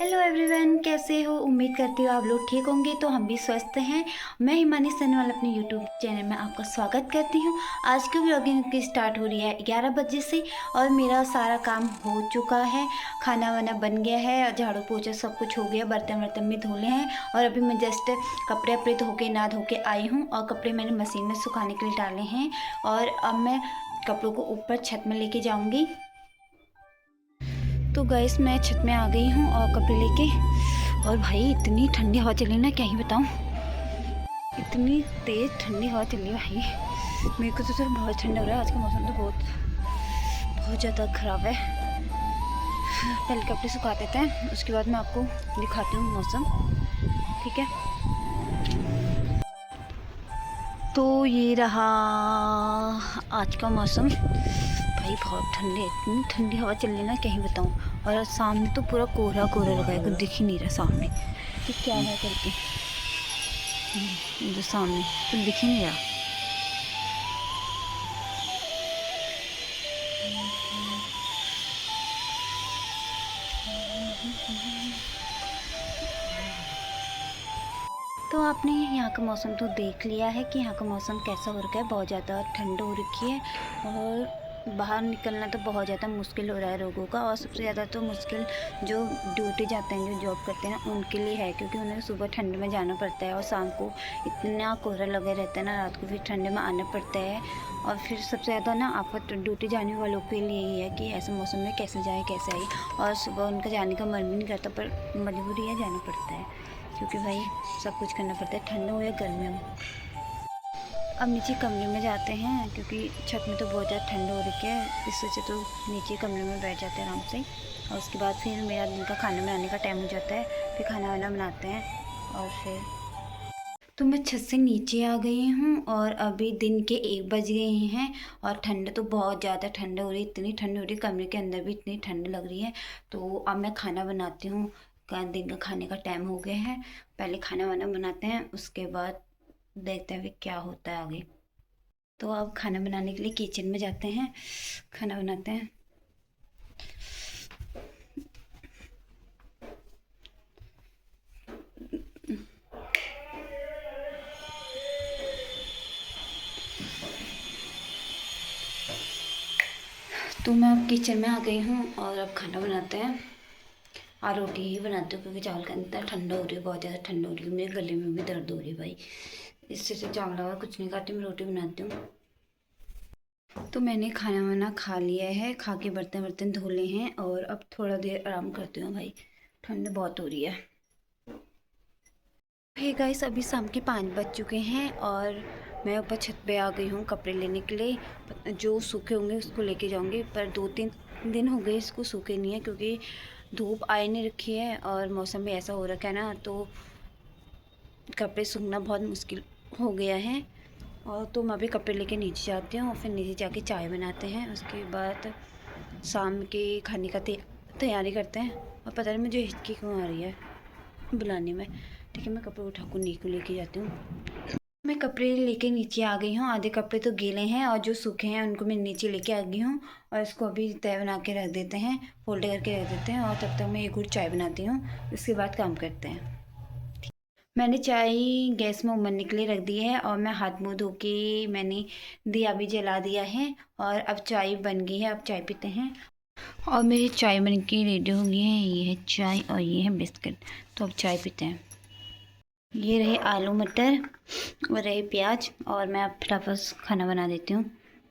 Hello everyone, कैसे हो? उम्मीद करती हूँ आप लोग ठीक होंगे। तो हम भी स्वस्थ हैं। मैं हिमानी सनवाल अपने यूट्यूब चैनल में आपका स्वागत करती हूँ। आज की व्लॉगिंग की स्टार्ट हो रही है 11 बजे से और मेरा सारा काम हो चुका है। खाना वाना बन गया है, झाड़ू पोछा सब कुछ हो गया, बर्तन वर्तन भी धुले हैं और अभी मैं जस्ट कपड़े वपड़े धो के ना धो के आई हूँ और कपड़े मैंने मशीन में सुखाने के लिए डाले हैं और अब मैं कपड़ों को ऊपर छत में लेके जाऊँगी। तो गैस मैं छत में आ गई हूँ और कपड़े लेके। और भाई इतनी ठंडी हवा चली ना, क्या ही बताऊँ। इतनी तेज़ ठंडी हवा चली भाई, मेरे को तो बहुत ठंडा हो रहा है। आज का मौसम तो बहुत ज़्यादा ख़राब है। पहले कपड़े सुखा देते हैं, उसके बाद मैं आपको दिखाती हूँ मौसम, ठीक है। तो ये रहा आज का मौसम। भाई बहुत ठंडी, इतनी ठंडी हवा चल रही ना, क्या ही बताऊँ। और सामने तो पूरा कोहरा कोहरा लगा है, कुछ दिख ही नहीं रहा सामने कि क्या है करके। जो सामने कुछ दिख ही नहीं रहा। तो आपने यहाँ का मौसम तो देख लिया है कि यहाँ का मौसम कैसा हो रखा है। बहुत ज़्यादा ठंड हो रखी है और बाहर निकलना तो बहुत ज़्यादा मुश्किल हो रहा है लोगों का। और सबसे ज़्यादा तो मुश्किल जो ड्यूटी जाते हैं, जो जॉब करते हैं ना, उनके लिए है, क्योंकि उन्हें सुबह ठंड में जाना पड़ता है और शाम को इतना कोहरा लगे रहता है ना, रात को फिर ठंड में आना पड़ता है। और फिर सबसे ज़्यादा ना आफत ड्यूटी जाने वालों के लिए ही है कि ऐसे मौसम में कैसे जाए कैसे आए। और सुबह उनका जाने का मन भी नहीं करता, पर मजबूरी है, जाना पड़ता है, क्योंकि भाई सब कुछ करना पड़ता है, ठंड हो या गर्मी हो। अब नीचे कमरे में जाते हैं, क्योंकि छत में तो बहुत ज़्यादा ठंड हो रही है। इस वजह तो नीचे कमरे में बैठ जाते हैं आराम से। और उसके बाद फिर मेरा दिन का खाना बनाने का टाइम हो जाता है, फिर खाना वाना बनाते हैं। और फिर तो मैं छत से नीचे आ गई हूँ और अभी दिन के 1 बज गए हैं और ठंड तो बहुत ज़्यादा ठंड हो रही है, इतनी ठंड हो रही है, कमरे के अंदर भी इतनी ठंड लग रही है। तो अब मैं खाना बनाती हूँ, दिन का खाने का टाइम हो गया है। पहले खाना वाना बनाते हैं, उसके बाद देखते हैं फिर क्या होता है आगे। तो अब खाना बनाने के लिए किचन में जाते हैं, खाना बनाते हैं। तो मैं अब किचन में आ गई हूँ और अब खाना बनाते हैं। और रोटी ही बनाती हूँ, क्योंकि चावल का अंदर ठंडा हो रही है, बहुत ज़्यादा ठंड हो रही है, मेरे गले में भी दर्द हो रही है भाई। इससे से चावल वावल कुछ नहीं खाती, मैं रोटी बनाती हूँ। तो मैंने खाना वाना खा लिया है, खा के बर्तन वर्तन धो लिए हैं और अब थोड़ा देर आराम करती हूँ भाई, ठंड बहुत हो रही है। हे गाइस, अभी शाम के 5 बज चुके हैं और मैं ऊपर छत पे आ गई हूँ कपड़े लेने के लिए। जो सूखे होंगे उसको लेके जाऊँगी, पर 2-3 दिन हो गए इसको सूखे नहीं है, क्योंकि धूप आए नहीं रखी है और मौसम भी ऐसा हो रखा है ना, तो कपड़े सूखना बहुत मुश्किल हो गया है। और तो मैं अभी कपड़े लेके नीचे जाती हूँ और फिर नीचे जाके चाय बनाते हैं, उसके बाद शाम के खाने का तैयारी करते हैं। और पता नहीं मुझे हिचकी क्यों आ रही है बुलाने में। ठीक है, मैं कपड़े उठा कर नीचे लेके जाती हूँ। मैं कपड़े लेके नीचे आ गई हूँ, आधे कपड़े तो गीले हैं और जो सूखे हैं उनको मैं नीचे लेके आ गई हूँ। और इसको अभी तय बना के रख देते हैं, फोल्ड करके रख देते हैं, और तब तक मैं एक घूंट चाय बनाती हूँ, उसके बाद काम करते हैं। मैंने चाय गैस में उबलने के लिए रख दी है और मैं हाथ मुँह धो के मैंने दिया भी जला दिया है। और अब चाय बन गई है, अब चाय पीते हैं। और मेरी चाय बन के रेडी हो गई है, ये है चाय और ये है बिस्किट। तो अब चाय पीते हैं। ये रहे आलू मटर और रहे प्याज, और मैं अब फटाफट खाना बना देती हूँ,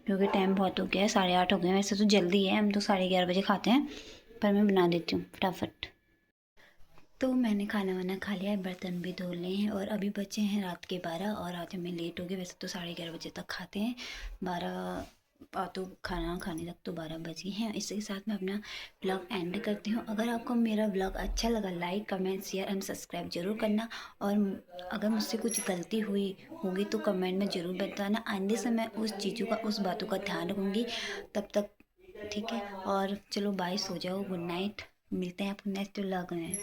क्योंकि टाइम बहुत हो गया है, 8:30 हो गए हैं। वैसे तो जल्दी है, हम तो 11:30 बजे खाते हैं, पर मैं बना देती हूँ फटाफट। तो मैंने खाना वाना खा लिया है, बर्तन भी धो लिए हैं और अभी बचे हैं रात के 12 और आज हमें लेट हो गए। वैसे तो 11:30 बजे तक खाते हैं, 12 तो खाना खाने तक तो 12 बज गए हैं। इसी के साथ मैं अपना ब्लॉग एंड करती हूँ। अगर आपको मेरा ब्लॉग अच्छा लगा, like comment share and subscribe जरूर करना। और अगर मुझसे कुछ गलती हुई होगी तो कमेंट में ज़रूर बताना। आइंदे से मैं उस चीज़ों का, उस बातों का ध्यान रखूँगी। तब तक ठीक है, और चलो बाय, सो जाओ, गुड नाइट। मिलते हैं आपको नेक्स्ट व्लॉग में।